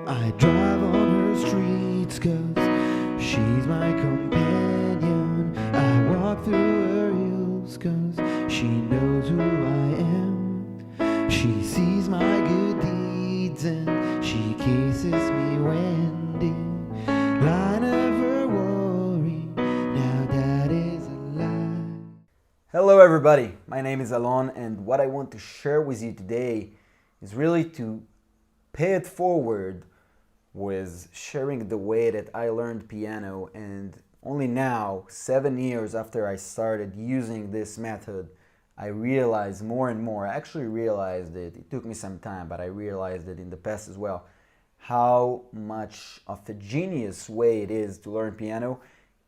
I drive on her streets 'cause she's my companion. I walk through her hills 'cause she knows who I am. She sees my good deeds and she kisses me, Wendy. I never worry, now that is a lie. Hello everybody, my name is Alon, and what I want to share with you today is really to pay it forward with sharing the way that I learned piano. And only now, 7 years after I started using this method, I realized more and more. I actually realized it took me some time, but I realized it in the past as well, how much of a genius way it is to learn piano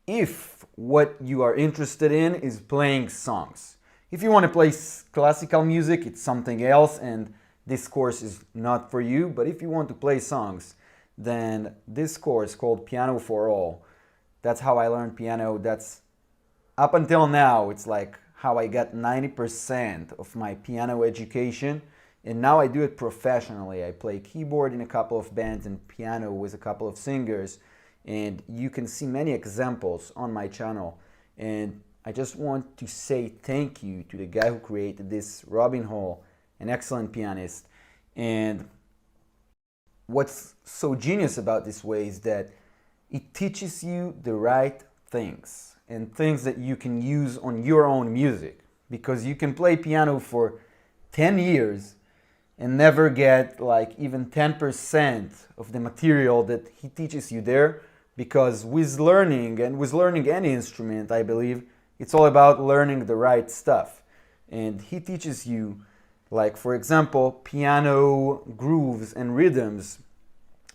if what you are interested in is playing songs. If you want to play classical music, it's something else, and this course is not for you. But if you want to play songs, then this course called Pianoforall, that's how I learned piano. That's up until now, it's like how I got 90% of my piano education. And now I do it professionally. I play keyboard in a couple of bands and piano with a couple of singers. And you can see many examples on my channel. And I just want to say thank you to the guy who created this, Robin Hall, an excellent pianist. And what's so genius about this way is that it teaches you the right things and things that you can use on your own music, because you can play piano for 10 years and never get like even 10% of the material that he teaches you there, because with learning any instrument, I believe it's all about learning the right stuff. And he teaches you, like, for example, piano grooves and rhythms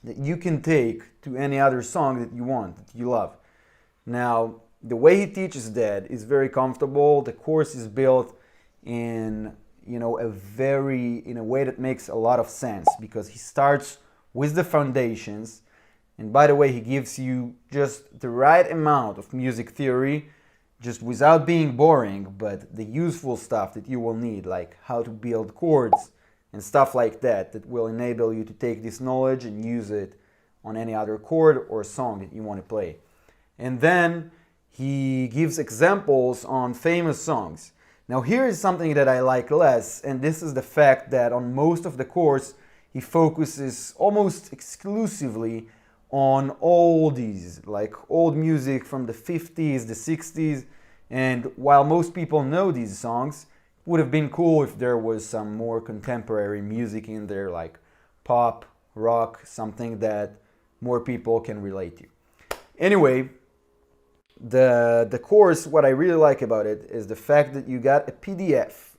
that you can take to any other song that you want, that you love. Now, the way he teaches that is very comfortable. The course is built in, in a way that makes a lot of sense, because he starts with the foundations. And by the way, he gives you just the right amount of music theory, just without being boring, but the useful stuff that you will need, like how to build chords and stuff like that, that will enable you to take this knowledge and use it on any other chord or song that you want to play. And then he gives examples on famous songs. Now here is something that I like less, and this is the fact that on most of the course he focuses almost exclusively on oldies, like old music from the 50s, the 60s. And while most people know these songs, it would have been cool if there was some more contemporary music in there, like pop, rock, something that more people can relate to. Anyway, the course, what I really like about it is the fact that you got a PDF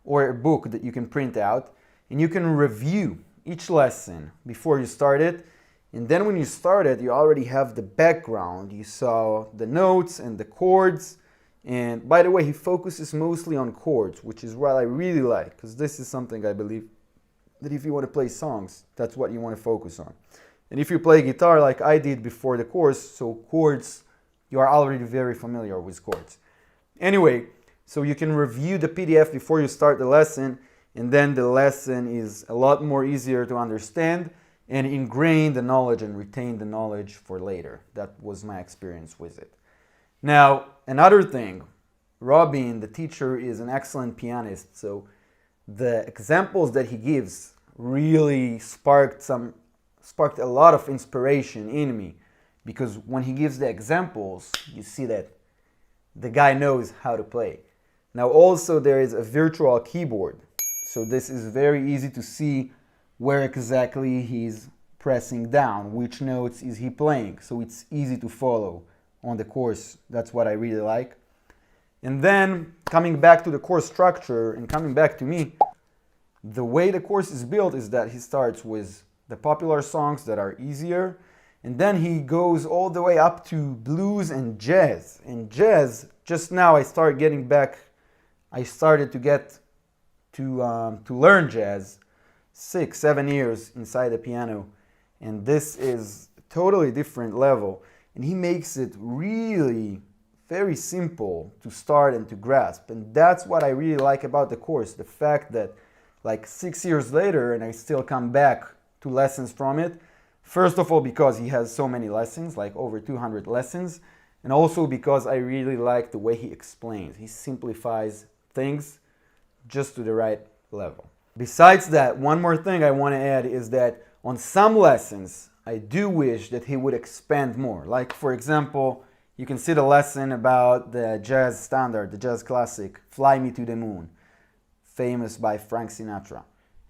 or a book that you can print out, and you can review each lesson before you start it. And then when you start it, you already have the background. You saw the notes and the chords. And by the way, he focuses mostly on chords, which is what I really like, because this is something I believe that if you want to play songs, that's what you want to focus on. And if you play guitar like I did before the course, so chords, you are already very familiar with chords. Anyway, so you can review the PDF before you start the lesson, and then the lesson is a lot more easier to understand and ingrain the knowledge and retain the knowledge for later. That was my experience with it. Now, another thing, Robin, the teacher, is an excellent pianist, so the examples that he gives really sparked a lot of inspiration in me, because when he gives the examples, you see that the guy knows how to play. Now also there is a virtual keyboard, so this is very easy to see where exactly he's pressing down, which notes is he playing, so it's easy to follow on the course. That's what I really like. And then coming back to the course structure and coming back to me, the way the course is built is that he starts with the popular songs that are easier, and then he goes all the way up to blues and jazz. And jazz, just now I started to get to learn jazz 6-7 years inside the piano, and this is a totally different level, and he makes it really very simple to start and to grasp. And that's what I really like about the course, the fact that like 6 years later, and I still come back to lessons from it, First of all, because he has so many lessons, like over 200 lessons, and also because I really like the way he explains. He simplifies things just to the right level. Besides that, one more thing I want to add is that on some lessons, I do wish that he would expand more. Like, for example, you can see the lesson about the jazz standard, the jazz classic, Fly Me to the Moon, famous by Frank Sinatra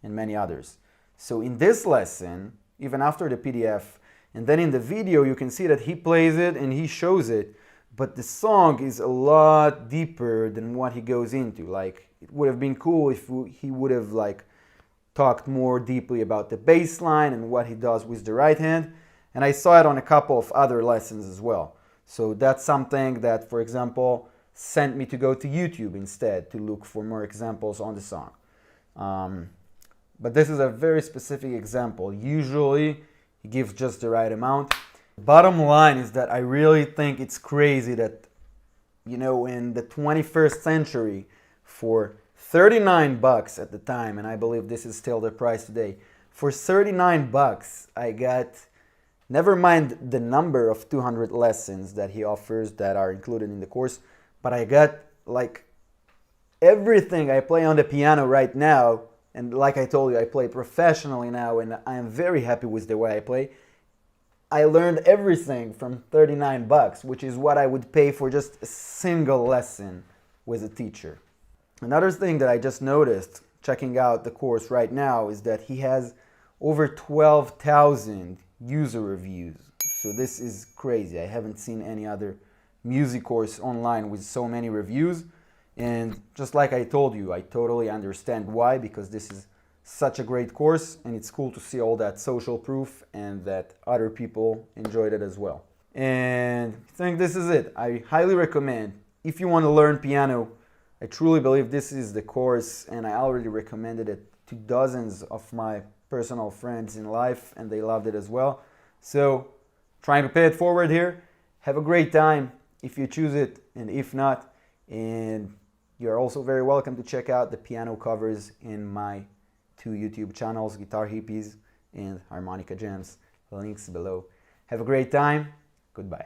and many others. So in this lesson, even after the PDF, and then in the video, you can see that he plays it and he shows it, but the song is a lot deeper than what he goes into. Like, it would have been cool if he would have like talked more deeply about the bass line and what he does with the right hand. And I saw it on a couple of other lessons as well. So that's something that, for example, sent me to go to YouTube instead to look for more examples on the song. But this is a very specific example. Usually, he gives just the right amount. Bottom line is that I really think it's crazy that, you know, in the 21st century, for 39 bucks at the time, and I believe this is still the price today, for 39 bucks, I got, never mind the number of 200 lessons that he offers that are included in the course, but I got like everything I play on the piano right now. And like I told you, I play professionally now, and I am very happy with the way I play. I learned everything from 39 bucks, which is what I would pay for just a single lesson with a teacher. Another thing that I just noticed checking out the course right now is that he has over 12,000 user reviews. So this is crazy. I haven't seen any other music course online with so many reviews. And just like I told you, I totally understand why, because this is such a great course and it's cool to see all that social proof and that other people enjoyed it as well. And I think this is it. I highly recommend, if you want to learn piano, I truly believe this is the course, and I already recommended it to dozens of my personal friends in life and they loved it as well. So trying to pay it forward here. Have a great time if you choose it, and if not, and you're also very welcome to check out the piano covers in my two YouTube channels, Guitar Hippies and Harmonica Jams. Links below. Have a great time. Goodbye.